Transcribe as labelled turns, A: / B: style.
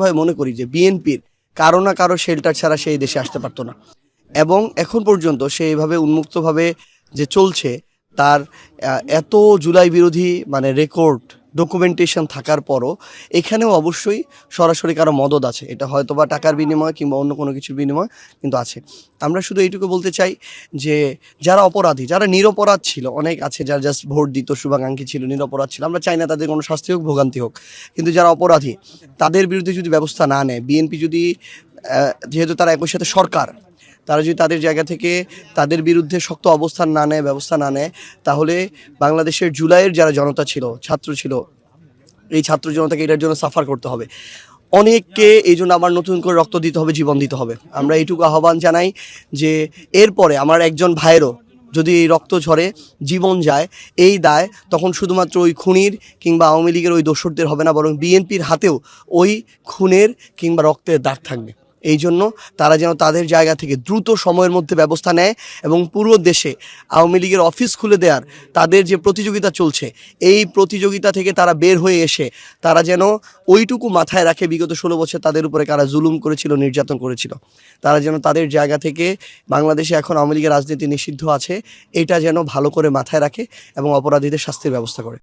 A: ভাবে মনে করি যে বিএনপির কারো না কারো শেল্টার ছাড়া সেই দেশে আসতে পারতো না, এবং এখন পর্যন্ত সে এইভাবে উন্মুক্তভাবে যে চলছে তার এত জুলাই বিরোধী মানে রেকর্ড ডকুমেন্টেশন থাকার পরও এখানেও অবশ্যই সরাসরি কারো মদদ আছে, এটা হয়তো বা টাকার বিনিময় কিংবা অন্য কোনো কিছুর বিনিময় কিন্তু আছে। আমরা শুধু এইটুকু বলতে চাই যে যারা অপরাধী, যারা নিরপরাধ ছিল, অনেক আছে যারা জাস্ট ভোট দিত, শুভাকাঙ্ক্ষী ছিল, নিরপরাধ ছিল, আমরা চাই না তাদের কোনো শাস্তি হোক, ভোগান্তি হোক, কিন্তু যারা অপরাধী তাদের বিরুদ্ধে যদি ব্যবস্থা না নেয়, বিএনপি যদি যেহেতু তারা একই সাথে সরকার, তারা যদি তাদের জায়গা থেকে তাদের বিরুদ্ধে শক্ত অবস্থান না নেয়, ব্যবস্থা না নেয়, তাহলে বাংলাদেশের জুলাইয়ের যারা জনতা ছিল, ছাত্র ছিল, এই ছাত্র জনতাকে এটার জন্য সাফার করতে হবে, অনেককে এই জন্য আবার নতুন করে রক্ত দিতে হবে, জীবন দিতে হবে। আমরা এইটুকু আহ্বান জানাই যে এরপরে আমার একজন ভাইয়েরও যদি এই রক্ত ঝরে, জীবন যায়, এই দায় তখন শুধুমাত্র ওই খুনির কিংবা আওয়ামী লীগের ওই দোসরদের হবে না, বরং বিএনপির হাতেও ওই খুনের কিংবা রক্তের দাগ থাকবে। এই জন্য তারা যেন তাদের জায়গা থেকে দ্রুত সময়ের মধ্যে ব্যবস্থা নেয় এবং পুরো দেশে আওয়ামী লীগের অফিস খুলে দেওয়ার তাদের যে প্রতিযোগিতা চলছে, এই প্রতিযোগিতা থেকে তারা বের হয়ে এসে তারা যেন ওইটুকু মাথায় রাখে বিগত 16 বছর তাদের উপরে কারা জুলুম করেছিল, নির্যাতন করেছিল, তারা যেন তাদের জায়গা থেকে বাংলাদেশে এখন আওয়ামী লীগের রাজনীতি নিষিদ্ধ আছে এটা যেন ভালো করে মাথায় রাখে এবং অপরাধীদের শাস্তির ব্যবস্থা করে।